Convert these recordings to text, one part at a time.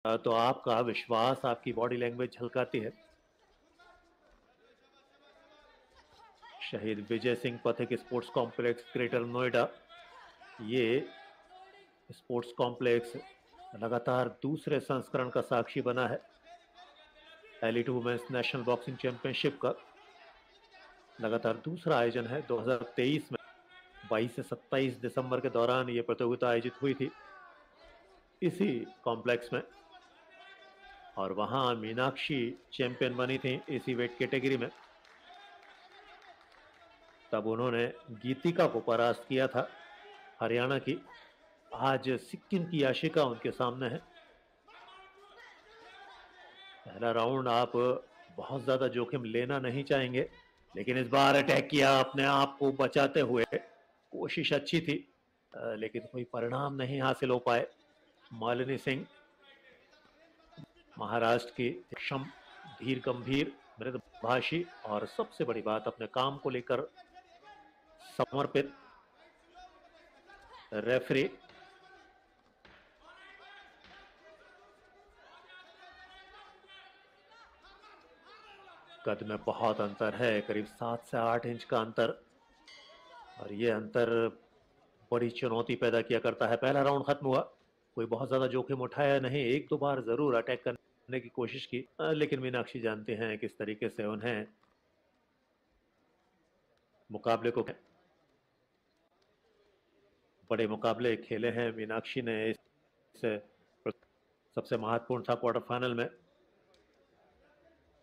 तो आपका विश्वास, आपकी बॉडी लैंग्वेज झलकाती है। शहीद Vijay Singh Pathik sports complex, greater Noida. ये स्पोर्ट्स कॉम्प्लेक्स लगातार दूसरे संस्करण का साक्षी बना है। Elite women's national boxing championship का लगातार दूसरा आयोजन है। 2023 में 22 से 27 दिसंबर के दौरान ये प्रतियोगिता आयोजित हुई थी इसी कॉम्प्लेक्स में, और वहां मीनाक्षी चैंपियन बनी थी इसी वेट कैटेगरी में। तब उन्होंने गीतिका को परास्त किया था, हरियाणा की। आज सिक्किम की याशिका उनके सामने है। पहला राउंड आप बहुत ज्यादा जोखिम लेना नहीं चाहेंगे, लेकिन इस बार अटैक किया अपने आप को बचाते हुए। कोशिश अच्छी थी, लेकिन कोई परिणाम नहीं हासिल हो पाए। मालिनी सिंह महाराष्ट्र की क्षम, धीर गंभीर, मृदभाषी और सबसे बड़ी बात अपने काम को लेकर समर्पित रेफरी। कद में बहुत अंतर है, करीब 7 से 8 इंच का अंतर, और ये अंतर बड़ी चुनौती पैदा किया करता है। पहला राउंड खत्म हुआ, कोई बहुत ज्यादा जोखिम उठाया नहीं। एक दो बार जरूर अटैक करने की कोशिश की, लेकिन मीनाक्षी जानते हैं किस तरीके से उन्हें मुकाबले को, बड़े मुकाबले खेले हैं मीनाक्षी ने। इस सबसे महत्वपूर्ण था क्वार्टर फाइनल में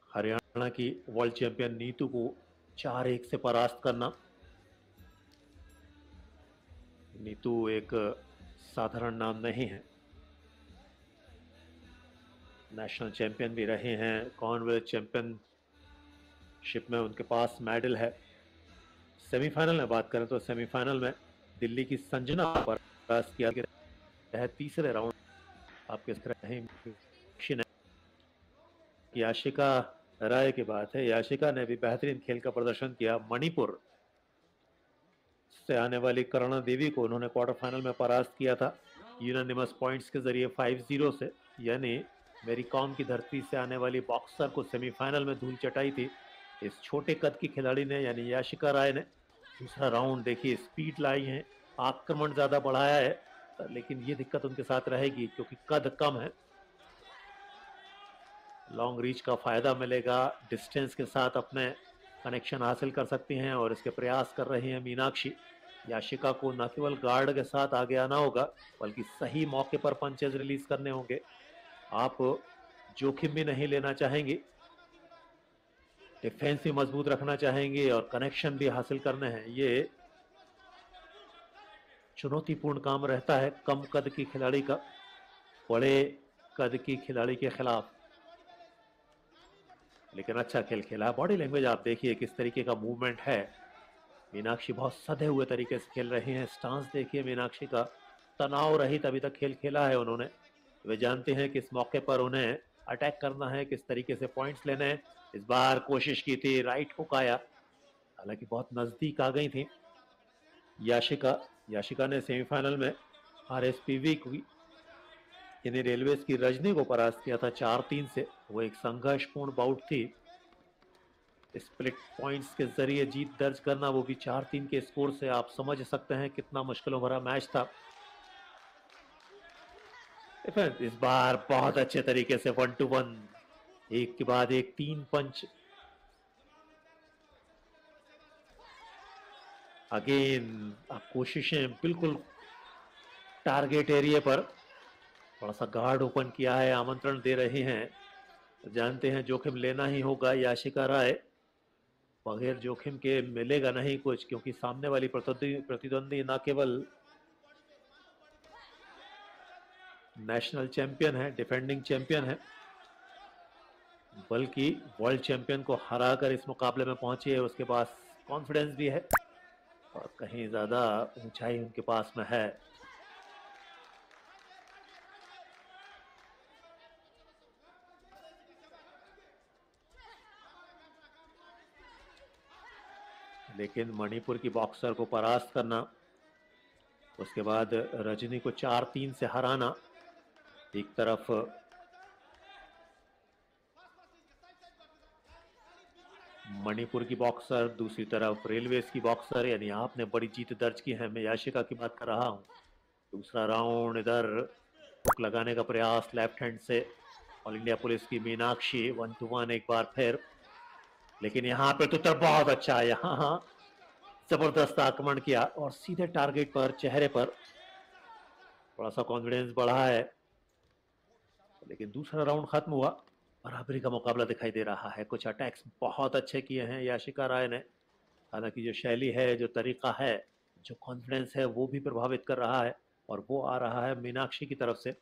हरियाणा की वर्ल्ड चैंपियन नीतू को 4-1 से परास्त करना। नीतू एक साधारण नाम नहीं है, नेशनल चैंपियन भी रहे हैं, कॉमनवेल्थ चैंपियनशिप में उनके पास मेडल है। सेमीफाइनल में बात करें तो सेमीफाइनल में दिल्ली की संजना पर परास्त किया गया है। तीसरे राउंड आपके याशिका राय की बात है। याशिका ने भी बेहतरीन खेल का प्रदर्शन किया। मणिपुर से आने वाली करुणा देवी को उन्होंने क्वार्टर फाइनल में परास्त किया था यूनानिमस पॉइंट्स के जरिए 5-0 से। यानी मेरी कॉम की धरती से आने वाली बॉक्सर को सेमीफाइनल में धूल चटाई थी इस छोटे कद की खिलाड़ी ने, यानी याशिका राय ने। दूसरा राउंड देखिए, स्पीड लाई है, आक्रमण ज्यादा बढ़ाया है, लेकिन ये दिक्कत उनके साथ रहेगी क्योंकि कद कम है। लॉन्ग रीच का फायदा मिलेगा, डिस्टेंस के साथ अपने कनेक्शन हासिल कर सकती हैं, और इसके प्रयास कर रही हैं मीनाक्षी। याशिका को न केवल गार्ड के साथ आगे आना होगा, बल्कि सही मौके पर पंचेज रिलीज करने होंगे। आप जोखिम भी नहीं लेना चाहेंगे, डिफेंस भी मजबूत रखना चाहेंगे, और कनेक्शन भी हासिल करने हैं। ये चुनौतीपूर्ण काम रहता है कम कद की खिलाड़ी का बड़े कद की खिलाड़ी के खिलाफ। लेकिन अच्छा खेल खेला। बॉडी लैंग्वेज आप देखिए किस तरीके का मूवमेंट है। मीनाक्षी बहुत सधे हुए तरीके से खेल रही हैं। स्टांस देखिए मीनाक्षी का, तनाव रहित अभी तक खेल खेला है उन्होंने। वे जानते हैं किस मौके पर उन्हें अटैक करना है, किस तरीके से पॉइंट्स लेने हैं। इस बार कोशिश की थी राइट हुक आया, हालांकि बहुत नजदीक आ गई थी याशिका ने सेमीफाइनल में आरएसपीवी की, यानी रेलवेज की रजनी को परास्त किया था 4-3 से। वो एक संघर्षपूर्ण बाउट थी। स्प्लिट पॉइंट्स के जरिए जीत दर्ज करना, वो भी 4-3 के स्कोर से, आप समझ सकते हैं कितना मुश्किलों भरा मैच था। इस बार बहुत अच्छे तरीके से 1-1, एक के बाद एक 3 पंच। अगेन कोशिशें बिल्कुल टारगेट एरिया पर, थोड़ा सा गार्ड ओपन किया है, आमंत्रण दे रहे हैं। जानते हैं जोखिम लेना ही होगा। याशिका राय बगैर जोखिम के मिलेगा नहीं कुछ, क्योंकि सामने वाली प्रतिद्वंदी न केवल नेशनल चैंपियन है, डिफेंडिंग चैंपियन है, बल्कि वर्ल्ड चैंपियन को हराकर इस मुकाबले में पहुंची है। उसके पास कॉन्फिडेंस भी है और कहीं ज्यादा ऊंचाई उनके पास में है। लेकिन मणिपुर की बॉक्सर को परास्त करना, उसके बाद रजनी को 4-3 से हराना, एक तरफ मणिपुर की बॉक्सर, दूसरी तरफ रेलवेज की बॉक्सर, यानी आपने बड़ी जीत दर्ज की है। मैं याशिका की बात कर रहा हूँ। दूसरा राउंड, इधर हुक लगाने का प्रयास लेफ्ट हैंड से ऑल इंडिया पुलिस की मीनाक्षी। 1-1 एक बार फिर, लेकिन यहाँ पे तो बहुत अच्छा है। यहाँ जबरदस्त आक्रमण किया और सीधे टारगेट पर, चेहरे पर। थोड़ा सा कॉन्फिडेंस बढ़ा है, लेकिन दूसरा राउंड खत्म हुआ, बराबरी का मुकाबला दिखाई दे रहा है। कुछ अटैक्स बहुत अच्छे किए हैं याशिका राय ने। हालांकि जो शैली है, जो तरीका है, जो कॉन्फिडेंस है, वो भी प्रभावित कर रहा है, और वो आ रहा है मीनाक्षी की तरफ से।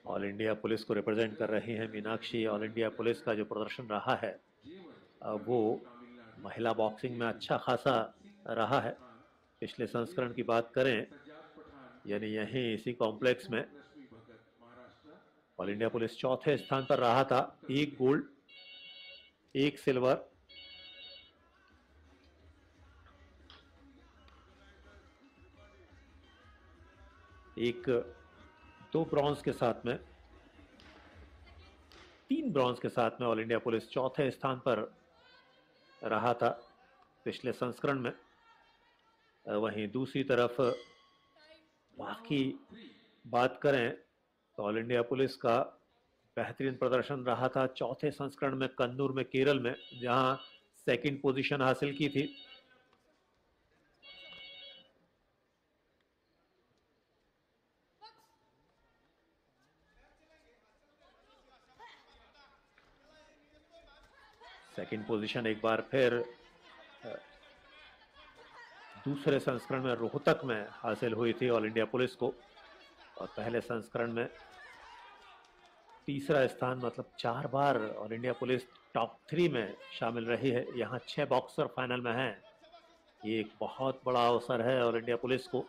ऑल इंडिया पुलिस को रिप्रेजेंट कर रही हैं मीनाक्षी। ऑल इंडिया पुलिस का जो प्रदर्शन रहा है वो महिला बॉक्सिंग में अच्छा खासा रहा है। पिछले संस्करण की बात करें, यानी यहीं इसी कॉम्प्लेक्स में ऑल इंडिया पुलिस चौथे स्थान पर रहा था। 1 गोल्ड, 1 सिल्वर, एक 2 ब्रॉन्ज के साथ में, 3 ब्रॉन्ज के साथ में ऑल इंडिया पुलिस चौथे स्थान पर रहा था पिछले संस्करण में। वहीं दूसरी तरफ बाकी बात करें तो ऑल इंडिया पुलिस का बेहतरीन प्रदर्शन रहा था चौथे संस्करण में कन्नूर में, केरल में, जहां सेकंड पोजीशन हासिल की थी। सेकंड पोजीशन एक बार फिर दूसरे संस्करण में रोहतक में हासिल हुई थी ऑल इंडिया पुलिस को, और पहले संस्करण में तीसरा स्थान, मतलब 4 बार ऑल इंडिया पुलिस टॉप 3 में शामिल रही है। यहाँ 6 बॉक्सर फाइनल में हैं। ये एक बहुत बड़ा अवसर है ऑल इंडिया पुलिस को,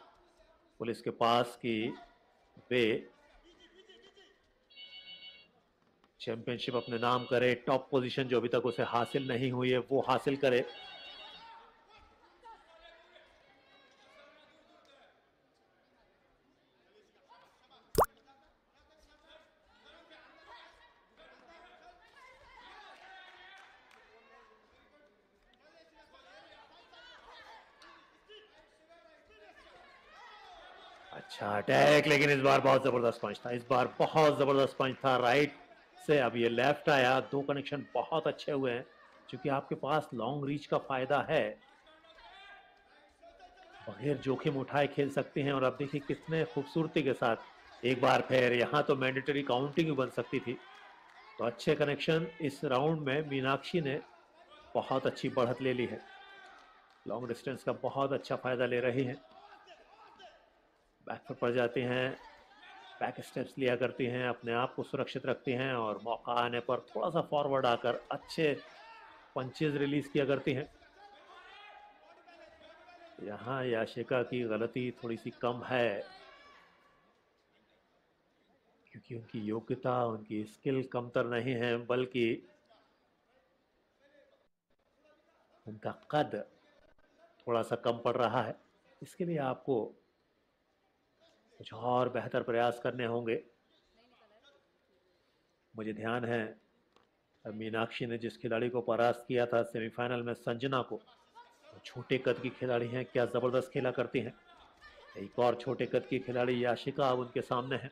पुलिस के पास कि वे चैंपियनशिप अपने नाम करे, टॉप पोजीशन जो अभी तक उसे हासिल नहीं हुई है वो हासिल करे। अच्छा अटैक, लेकिन इस बार बहुत जबरदस्त पंच था। इस बार बहुत जबरदस्त पंच था राइट से। अब ये लेफ्ट आया, 2 कनेक्शन बहुत अच्छे हुए हैं। क्योंकि आपके पास लॉन्ग रीच का फायदा है, बगैर जोखिम उठाए खेल सकते हैं। और अब देखिए कितने खूबसूरती के साथ एक बार फिर, यहाँ तो मैंडेटरी काउंटिंग भी बन सकती थी। तो अच्छे कनेक्शन इस राउंड में मीनाक्षी ने बहुत अच्छी बढ़त ले ली है। लॉन्ग डिस्टेंस का बहुत अच्छा फायदा ले रही हैं। बैक पर पड़ जाती हैं, बैक स्टेप्स लिया करती हैं, अपने आप को सुरक्षित रखती हैं, और मौका आने पर थोड़ा सा फॉरवर्ड आकर अच्छे पंचेज रिलीज किया करती हैं। यहाँ याशिका की गलती थोड़ी सी कम है, क्योंकि उनकी योग्यता, उनकी स्किल कमतर नहीं है, बल्कि उनका कद थोड़ा सा कम पड़ रहा है। इसके लिए आपको कुछ और बेहतर प्रयास करने होंगे। मुझे ध्यान है मीनाक्षी ने जिस खिलाड़ी को परास्त किया था सेमीफाइनल में, संजना को, वो छोटे कद की खिलाड़ी हैं, क्या जबरदस्त खेला करती हैं। एक और छोटे कद की खिलाड़ी याशिका अब उनके सामने है।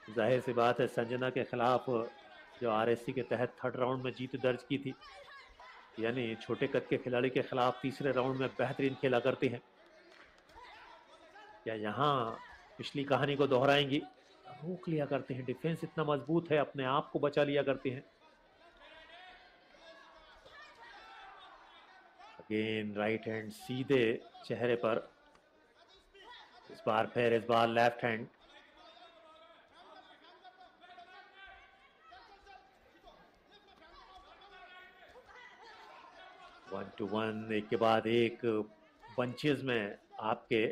जाहिर सी बात है, संजना के खिलाफ जो आरएससी के तहत थर्ड राउंड में जीत दर्ज की थी, यानी छोटे कद के खिलाड़ी के खिलाफ तीसरे राउंड में बेहतरीन खेला करती हैं। क्या यहाँ पिछली कहानी को दोहराएंगी? रोक लिया करते हैं, डिफेंस इतना मजबूत है, अपने आप को बचा लिया करते हैं। अगेन राइट हैंड सीधे चेहरे पर, इस बार फिर, इस बार left hand. One two one, एक के बाद एक पंचेज में आपके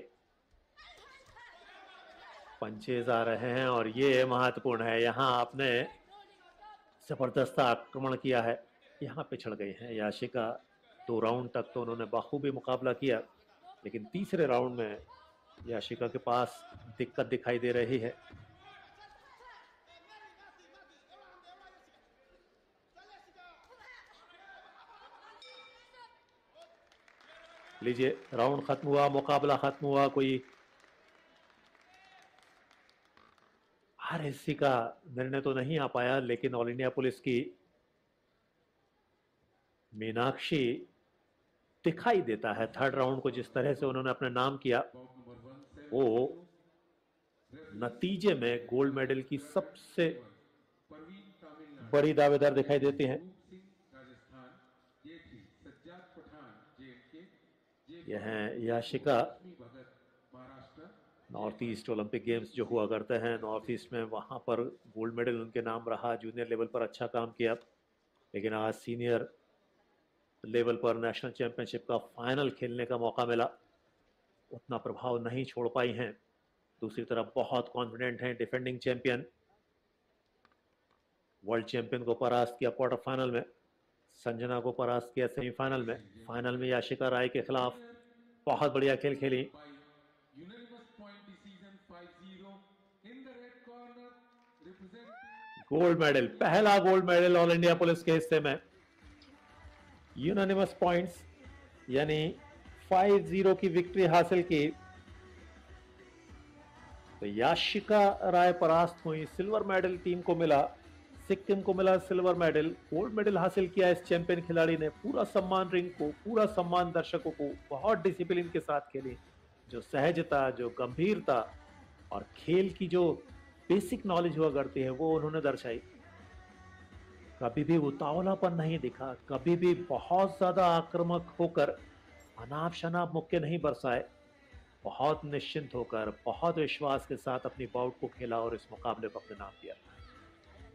पंचेज आ रहे हैं, और ये महत्वपूर्ण है। यहाँ आपने जबरदस्त आक्रमण किया है, यहाँ पिछड़ गई हैं याशिका। 2 राउंड तक तो उन्होंने बखूबी मुकाबला किया, लेकिन तीसरे राउंड में याशिका के पास दिक्कत दिखाई दे रही है। लीजिए, राउंड खत्म हुआ, मुकाबला खत्म हुआ। कोई आरएससी का निर्णय तो नहीं आ पाया, लेकिन ऑल इंडिया पुलिस की मीनाक्षी दिखाई देता है थर्ड राउंड को जिस तरह से उन्होंने अपना नाम किया, वो नतीजे में गोल्ड मेडल की सबसे बड़ी दावेदार दिखाई देती हैं। यह है Yashika. North east Olympic games जो हुआ करते हैं नॉर्थ ईस्ट में, वहां पर गोल्ड मेडल उनके नाम रहा। जूनियर लेवल पर अच्छा काम किया, लेकिन आज सीनियर लेवल पर नेशनल चैंपियनशिप का फाइनल खेलने का मौका मिला, उतना प्रभाव नहीं छोड़ पाई हैं। दूसरी तरफ बहुत कॉन्फिडेंट हैं डिफेंडिंग चैंपियन, वर्ल्ड चैंपियन को परास्त किया क्वार्टर फाइनल में, संजना को परास्त किया सेमीफाइनल में, फाइनल में याशिका राय के खिलाफ बहुत बढ़िया खेल खेली। गोल्ड मेडल, पहला gold medal all India police के हिस्से में, यूनानिमस पॉइंट्स यानी 5-0 की विक्ट्री हासिल की। तो याशिका राय परास्त हुई, सिल्वर मेडल टीम को मिला, सिक्किम को मिला सिल्वर मेडल। गोल्ड मेडल हासिल किया इस चैंपियन खिलाड़ी ने। पूरा सम्मान रिंग को, पूरा सम्मान दर्शकों को, बहुत डिसिप्लिन के साथ खेली। जो सहजता, जो गंभीरता और खेल की जो बेसिक नॉलेज हुआ करती है वो उन्होंने दर्शाई। कभी भी उतावलापन नहीं दिखा, कभी भी बहुत ज्यादा आक्रामक होकर अनाप शनाप मुक्के नहीं बरसाए। बहुत निश्चिंत होकर, बहुत विश्वास के साथ अपनी बाउट को खेला और इस मुकाबले को अपने नाम दिया।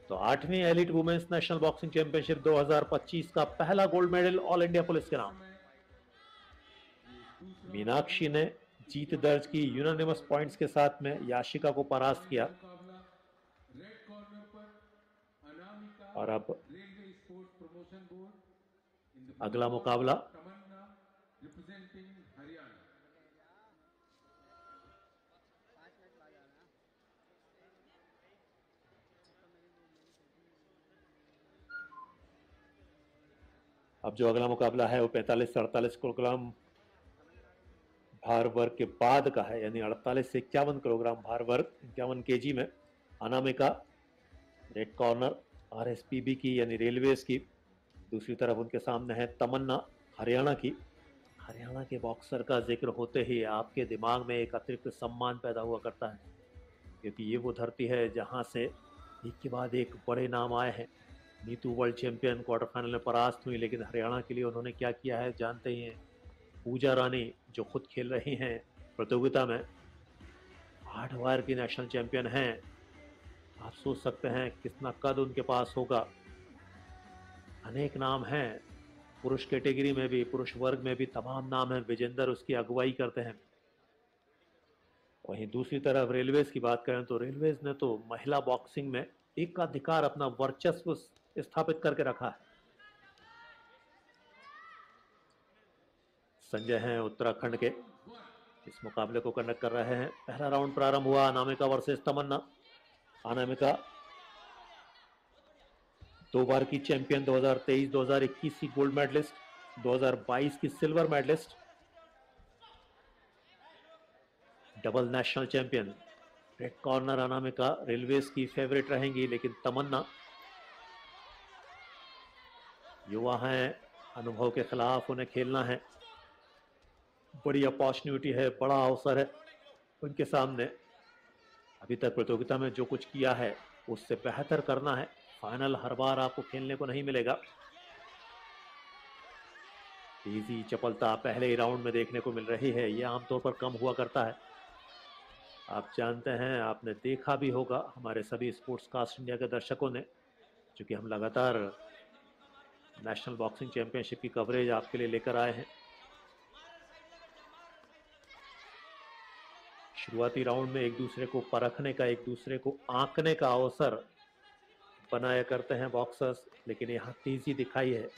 तो 8वीं elite women's national boxing championship 2025 का पहला gold medal all India police के नाम। मीनाक्षी ने जीत दर्ज की यूनानिमस पॉइंट्स के साथ में, याशिका को परास्त किया। और अब अगला मुकाबला अब जो अगला मुकाबला है वो 45 से 48 किलोग्राम भार वर्ग के बाद का है, यानी 48 से 51 किलोग्राम भार वर्ग, 51 केजी में। अनामिका रेड कॉर्नर, आरएसपीबी की यानी रेलवेज की। दूसरी तरफ उनके सामने है तमन्ना, हरियाणा की। हरियाणा के बॉक्सर का जिक्र होते ही आपके दिमाग में एक अतिरिक्त सम्मान पैदा हुआ करता है, क्योंकि ये वो धरती है जहां से एक के बाद एक बड़े नाम आए हैं। Neetu world champion quarter final में परास्त हुई, लेकिन हरियाणा के लिए उन्होंने क्या किया है जानते ही हैं। पूजा रानी जो खुद खेल रही हैं प्रतियोगिता में, 8 बार की नेशनल चैंपियन हैं। आप सोच सकते हैं कितना कद उनके पास होगा। अनेक नाम हैं, पुरुष कैटेगरी में भी, पुरुष वर्ग में भी तमाम नाम हैं। विजेंदर उसकी अगुवाई करते हैं। वहीं दूसरी तरफ रेलवेज की बात करें तो रेलवेज ने तो महिला बॉक्सिंग में एकाधिकार, अपना वर्चस्व स्थापित करके रखा है। संजय हैं उत्तराखंड के, इस मुकाबले को कंडक्ट कर रहे हैं। पहला राउंड प्रारंभ हुआ, अनामिका वर्सेस तमन्ना। अनामिका 2 बार की चैंपियन, 2023, 2021 की गोल्ड मेडलिस्ट, 2022 की silver medalist, double national champion. Red corner Anamika railways की फेवरेट रहेंगी, लेकिन तमन्ना युवा हैं, अनुभव के खिलाफ उन्हें खेलना है। बड़ी अपॉर्चुनिटी है, बड़ा अवसर है उनके सामने। अभी तक प्रतियोगिता में जो कुछ किया है उससे बेहतर करना है। फाइनल हर बार आपको खेलने को नहीं मिलेगा। तेजी, चपलता पहले ही राउंड में देखने को मिल रही है, यह आमतौर पर कम हुआ करता है। आप जानते हैं, आपने देखा भी होगा, हमारे सभी स्पोर्ट्स कास्ट इंडिया के दर्शकों ने, क्योंकि हम लगातार नेशनल बॉक्सिंग चैंपियनशिप की कवरेज आपके लिए लेकर आए हैं। शुरुआती राउंड में एक दूसरे को परखने का, एक दूसरे को आंकने का अवसर बनाया करते हैं बॉक्सर्स, लेकिन यहाँ तेजी दिखाई है।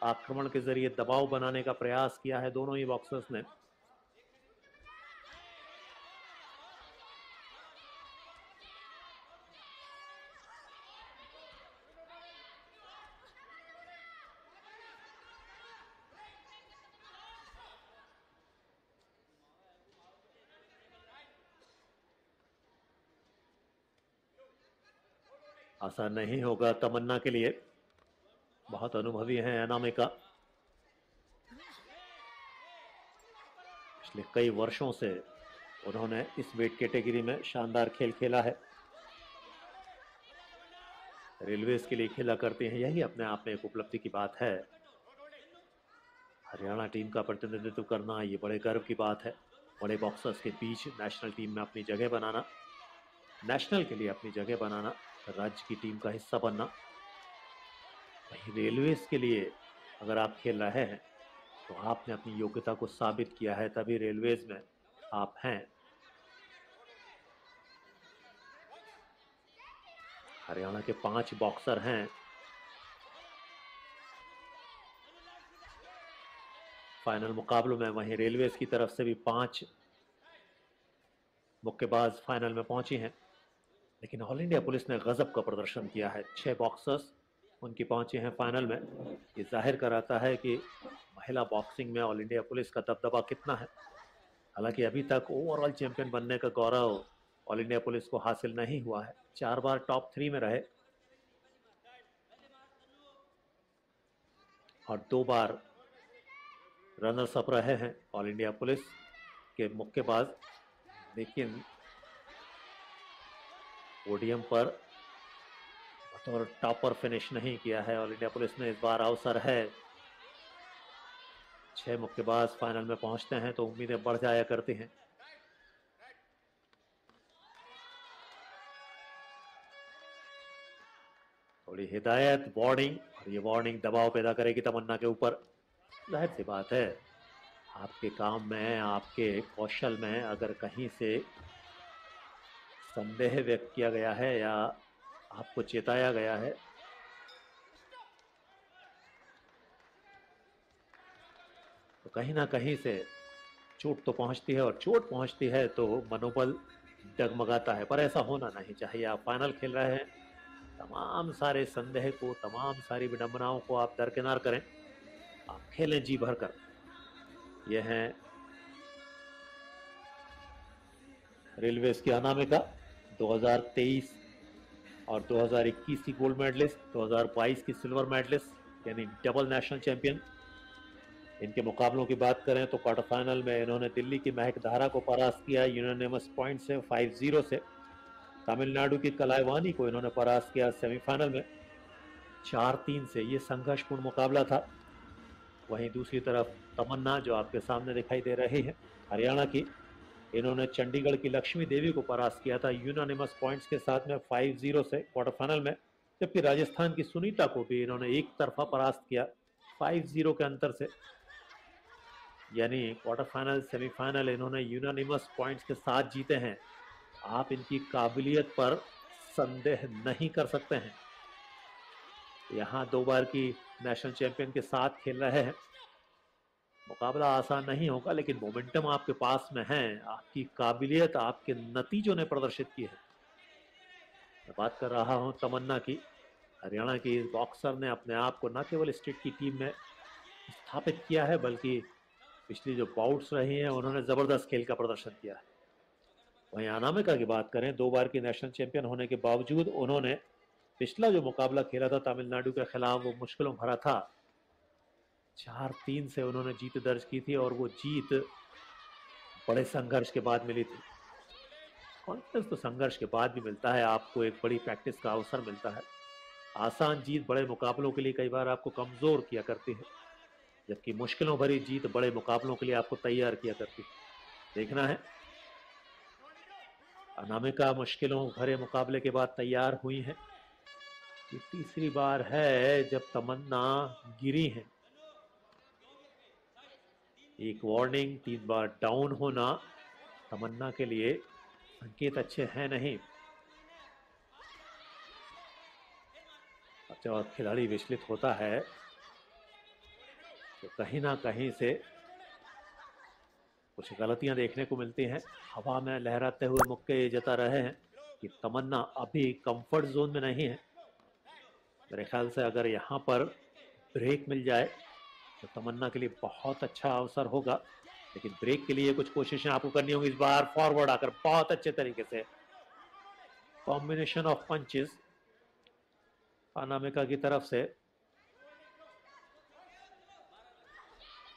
आक्रमण के जरिए दबाव बनाने का प्रयास किया है दोनों ही बॉक्सर्स ने। आसान नहीं होगा तमन्ना के लिए, बहुत अनुभवी हैं अनामिका, पिछले कई वर्षों से उन्होंने इस वेट कैटेगरी में शानदार खेल खेला है, रेलवेज के लिए खेला करते हैं, यही अपने आप में एक उपलब्धि की बात है। हरियाणा टीम का प्रतिनिधित्व करना ये बड़े गर्व की बात है, बड़े बॉक्सर्स के बीच नेशनल टीम में अपनी जगह बनाना, नेशनल के लिए अपनी जगह बनाना, राज्य की टीम का हिस्सा बनना। वही रेलवेज के लिए अगर आप खेल रहे हैं तो आपने अपनी योग्यता को साबित किया है, तभी रेलवेज में आप हैं। हरियाणा के 5 बॉक्सर हैं, फाइनल मुकाबलों में, वहीं रेलवेज की तरफ से भी 5 मुक्केबाज फाइनल में पहुंची हैं। लेकिन ऑल इंडिया पुलिस ने गजब का प्रदर्शन किया है, 6 बॉक्सर्स उनकी पहुंचे हैं फाइनल में। ये जाहिर कराता है कि महिला बॉक्सिंग में ऑल इंडिया पुलिस का दबदबा कितना है। हालांकि अभी तक ओवरऑल चैंपियन बनने का गौरव ऑल इंडिया पुलिस को हासिल नहीं हुआ है, 4 बार टॉप 3 में रहे और 2 बार रनर्स अप रहे हैं ऑल इंडिया पुलिस के मुक्केबाज। लेकिन पोडियम पर बतौर टॉपर फिनिश नहीं किया है ऑल इंडिया पुलिस ने। इस बार अवसर है, 6 मुक्केबाज फाइनल में पहुंचते हैं तो उम्मीदें बढ़ जाया करती हैं। थोड़ी हिदायत, वार्निंग, और ये वार्निंग दबाव पैदा करेगी तमन्ना के ऊपर। जाहिर सी बात है, आपके काम में, आपके कौशल में अगर कहीं से संदेह व्यक्त किया गया है या आपको चेताया गया है तो कहीं ना कहीं से चोट तो पहुंचती है, और चोट पहुंचती है तो मनोबल डगमगाता है। पर ऐसा होना नहीं चाहिए। आप फाइनल खेल रहे हैं, तमाम सारे संदेह को, तमाम सारी विडंबनाओं को आप दरकिनार करें, आप खेलें जी भरकर। यह है रेलवेज की अनामिका, 2023 और 2021 की गोल्ड मेडलिस्ट, 2022 की सिल्वर मेडलिस्ट, यानी डबल नेशनल चैंपियन। इनके मुकाबलों की बात करें तो क्वार्टर फाइनल में इन्होंने दिल्ली की महक धारा को परास्त किया यूनानिमस पॉइंट से 5-0 से। तमिलनाडु की कलाइवानी को इन्होंने परास्त किया सेमीफाइनल में 4-3 से। ये संघर्षपूर्ण मुकाबला था। वहीं दूसरी तरफ तमन्ना जो आपके सामने दिखाई दे रही है, हरियाणा की, इन्होंने चंडीगढ़ की लक्ष्मी देवी को परास्त किया था यूनानिमस पॉइंट्स के साथ में 5-0 से क्वार्टर फाइनल में। जबकि राजस्थान की सुनीता को भी इन्होंने एक तरफा परास्त किया 5-0 के अंतर से। यानी क्वार्टर फाइनल, सेमीफाइनल इन्होंने यूनानिमस पॉइंट्स के साथ जीते हैं। आप इनकी काबिलियत पर संदेह नहीं कर सकते हैं। यहाँ 2 बार की नेशनल चैंपियन के साथ खेल रहे हैं। मुकाबला आसान नहीं होगा, लेकिन मोमेंटम आपके पास में है, आपकी काबिलियत आपके नतीजों ने प्रदर्शित की है। मैं बात कर रहा हूं तमन्ना की। हरियाणा की इस बॉक्सर ने अपने आप को न केवल स्टेट की टीम में स्थापित किया है, बल्कि पिछली जो बाउट्स रही हैं उन्होंने जबरदस्त खेल का प्रदर्शन किया है। वहीं अनामिका की बात करें, 2 बार की नेशनल चैंपियन होने के बावजूद उन्होंने पिछला जो मुकाबला खेला था तमिलनाडु के खिलाफ, वो मुश्किलों भरा था। 4-3 से उन्होंने जीत दर्ज की थी और वो जीत बड़े संघर्ष के बाद मिली थी। कॉन्फिडेंस तो संघर्ष के बाद भी मिलता है, आपको एक बड़ी प्रैक्टिस का अवसर मिलता है। आसान जीत बड़े मुकाबलों के लिए कई बार आपको कमजोर किया करती है, जबकि मुश्किलों भरी जीत बड़े मुकाबलों के लिए आपको तैयार किया करती है। देखना है, अनामिका मुश्किलों भरे मुकाबले के बाद तैयार हुई है। ये तीसरी बार है जब तमन्ना गिरी है। एक वार्निंग, 3 बार डाउन होना तमन्ना के लिए संकेत अच्छे हैं नहीं। जब खिलाड़ी विचलित होता है तो कहीं ना कहीं से कुछ गलतियां देखने को मिलती हैं। हवा में लहराते हुए मुक्के जता रहे हैं कि तमन्ना अभी कंफर्ट जोन में नहीं है। मेरे ख्याल से अगर यहाँ पर ब्रेक मिल जाए तो तमन्ना के लिए बहुत अच्छा अवसर होगा, लेकिन ब्रेक के लिए कुछ कोशिशें आपको करनी होंगी। इस बार फॉरवर्ड आकर बहुत अच्छे तरीके से कॉम्बिनेशन ऑफ पंचेस, अनामिका की तरफ से।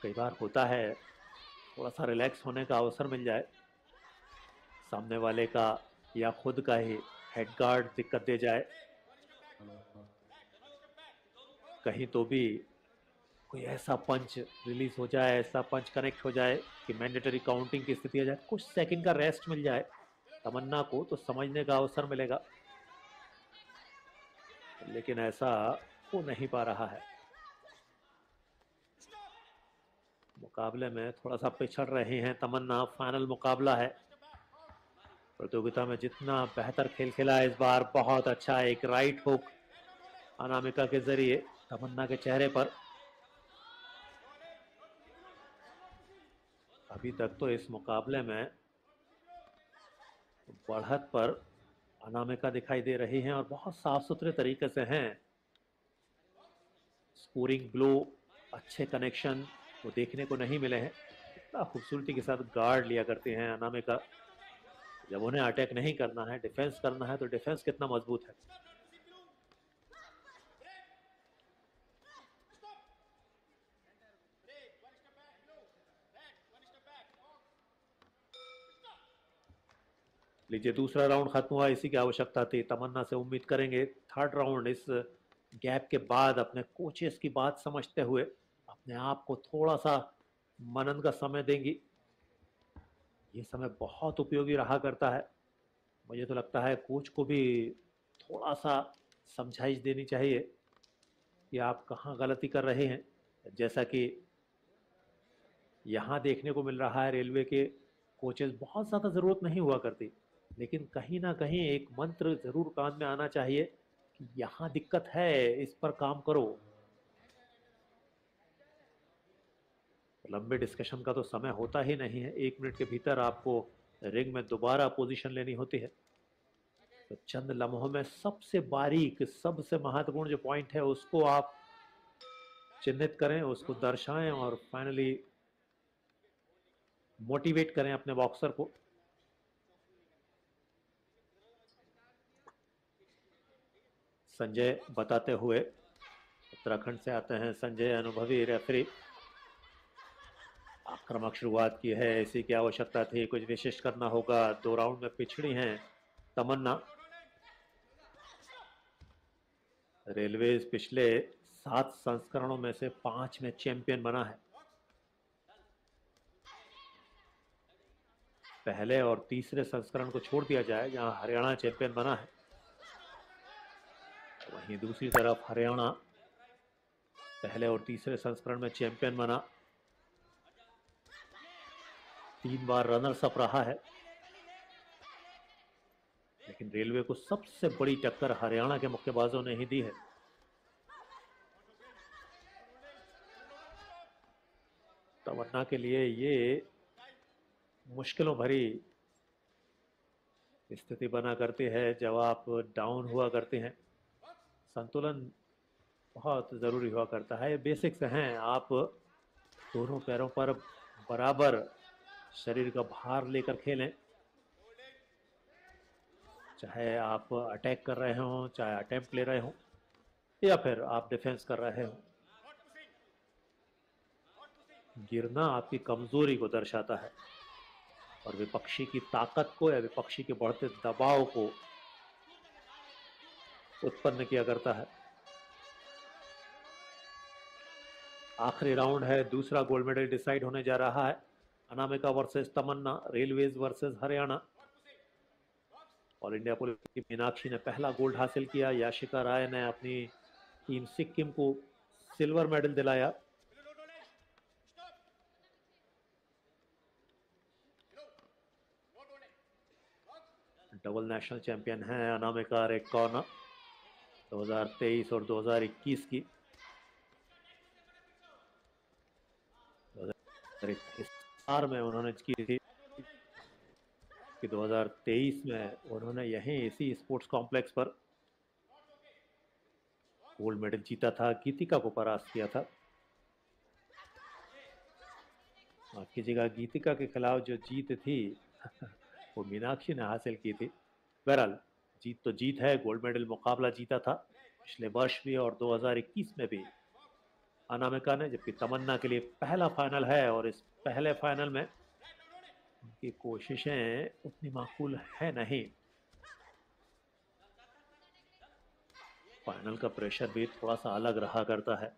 कई बार होता है थोड़ा सा रिलैक्स होने का अवसर मिल जाए, सामने वाले का या खुद का ही हेड गार्ड दिक्कत दे जाए कहीं, तो भी कोई ऐसा पंच रिलीज हो जाए, ऐसा पंच कनेक्ट हो जाए कि मैंडेटरी काउंटिंग की स्थिति आ जाए, कुछ सेकंड का रेस्ट मिल जाए तमन्ना को, तो समझने का अवसर मिलेगा, लेकिन ऐसा हो नहीं पा रहा है। मुकाबले में थोड़ा सा पिछड़ रहे हैं तमन्ना। फाइनल मुकाबला है, प्रतियोगिता में जितना बेहतर खेल खेला है इस बार, बहुत अच्छा एक राइट हुक अनामिका के जरिए तमन्ना के चेहरे पर। अभी तक तो इस मुकाबले में बढ़त पर अनामिका दिखाई दे रही हैं और बहुत साफ सुथरे तरीके से हैं। स्कोरिंग ब्लो, अच्छे कनेक्शन वो देखने को नहीं मिले हैं। इतना खूबसूरती के साथ गार्ड लिया करते हैं अनामिका। जब उन्हें अटैक नहीं करना है, डिफेंस करना है, तो डिफेंस कितना मजबूत है। लीजिए, दूसरा राउंड खत्म हुआ, इसी की आवश्यकता थी। तमन्ना से उम्मीद करेंगे थर्ड राउंड इस गैप के बाद अपने कोचेस की बात समझते हुए अपने आप को थोड़ा सा मनन का समय देंगी। ये समय बहुत उपयोगी रहा करता है। मुझे तो लगता है कोच को भी थोड़ा सा समझाइश देनी चाहिए कि आप कहाँ गलती कर रहे हैं। जैसा कि यहाँ देखने को मिल रहा है, रेलवे के कोचेस बहुत ज़्यादा ज़रूरत नहीं हुआ करती, लेकिन कहीं ना कहीं एक मंत्र ज़रूर कान में आना चाहिए कि यहाँ दिक्कत है, इस पर काम करो। लंबे डिस्कशन का तो समय होता ही नहीं है, 1 मिनट के भीतर आपको रिंग में दोबारा पोजीशन लेनी होती है। तो चंद लम्हों में सबसे बारीक, सबसे महत्वपूर्ण जो पॉइंट है उसको आप चिन्हित करें, उसको दर्शाएं और फाइनली मोटिवेट करें अपने बॉक्सर को। संजय बताते हुए, उत्तराखंड से आते हैं संजय, अनुभवी रेफरी। आक्रामक शुरुआत की है, इसी की आवश्यकता थी, कुछ विशिष्ट करना होगा। 2 राउंड में पिछड़ी हैं तमन्ना। रेलवेज पिछले 7 संस्करणों में से 5 में चैंपियन बना है। पहले और तीसरे संस्करण को छोड़ दिया जाए, जहां हरियाणा चैंपियन बना है, वहीं दूसरी तरफ हरियाणा पहले और तीसरे संस्करण में चैंपियन बना, 3 बार रनर्स अप रहा है। लेकिन रेलवे को सबसे बड़ी टक्कर हरियाणा के मुक्केबाजों ने ही दी है। तमन्ना के लिए ये मुश्किलों भरी स्थिति बना करती है जब आप डाउन हुआ करते हैं। संतुलन बहुत ज़रूरी हुआ करता है। बेसिक्स हैं, आप दोनों पैरों पर बराबर शरीर का भार लेकर खेलें, चाहे आप अटैक कर रहे हों, चाहे अटेम्प्ट ले रहे हों, या फिर आप डिफेंस कर रहे हों। गिरना आपकी कमजोरी को दर्शाता है और विपक्षी की ताकत को या विपक्षी के बढ़ते दबाव को उत्पन्न किया करता है। आखिरी राउंड है, दूसरा गोल्ड मेडल डिसाइड होने जा रहा है। Anamika versus Tamanna, railways versus Haryana. All India police की मीनाक्षी ने पहला गोल्ड हासिल किया, याशिका राय ने अपनी टीम सिक्किम को सिल्वर मेडल दिलाया। डबल नेशनल चैंपियन है अनामिका रेड कॉर्नर 2023 और 2021 की। 2021 में उन्होंने की थी कि 2023 में उन्होंने यहीं इसी स्पोर्ट्स कॉम्प्लेक्स पर गोल्ड मेडल जीता था, गीतिका को परास्त किया था। माफ कीजिएगा, गीतिका के खिलाफ जो जीत थी वो मीनाक्षी ने हासिल की थी। बहरहाल जीत तो जीत है, गोल्ड मेडल मुकाबला जीता था। पिछले वर्ष भी और 2021 में भी अनामिका ने, जबकि तमन्ना के लिए पहला फाइनल है और इस पहले फाइनल में उनकी कोशिशें उतनी माकूल है नहीं। फाइनल का प्रेशर भी थोड़ा सा अलग रहा करता है।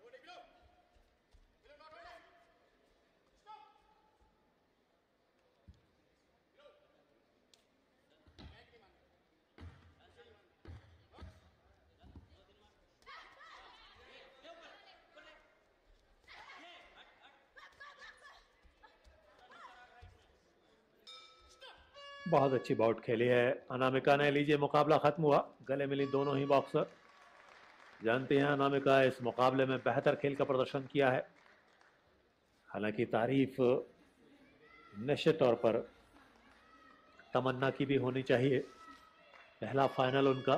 बहुत अच्छी बाउट खेली है अनामिका ने। लीजिए, मुकाबला खत्म हुआ, गले मिली दोनों ही बॉक्सर। जानते हैं अनामिका इस मुकाबले में बेहतर खेल का प्रदर्शन किया है। हालांकि तारीफ निश्चित तौर पर तमन्ना की भी होनी चाहिए। पहला फाइनल उनका,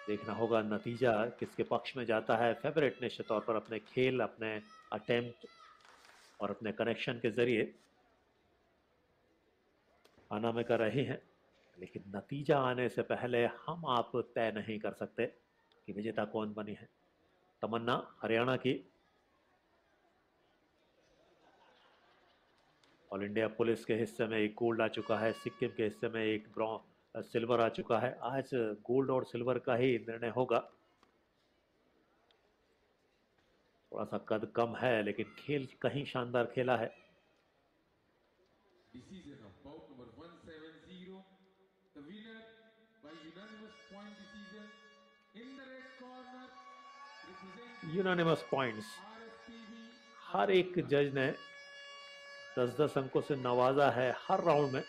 देखना होगा नतीजा किसके पक्ष में जाता है। फेवरेट निश्चित तौर पर अपने खेल, अपने अटेम्प्ट और अपने कनेक्शन के जरिए अनामिका रहे हैं, लेकिन नतीजा आने से पहले हम आप तय नहीं कर सकते कि विजेता कौन बनी है। तमन्ना हरियाणा की, ऑल इंडिया पुलिस के हिस्से में एक गोल्ड आ चुका है, सिक्किम के हिस्से में एक सिल्वर आ चुका है। आज गोल्ड और सिल्वर का ही निर्णय होगा। थोड़ा सा कद कम है, लेकिन खेल कहीं शानदार खेला है। यूनानिमस पॉइंट्स, हर एक जज ने 10-10 अंकों से नवाजा है हर राउंड में।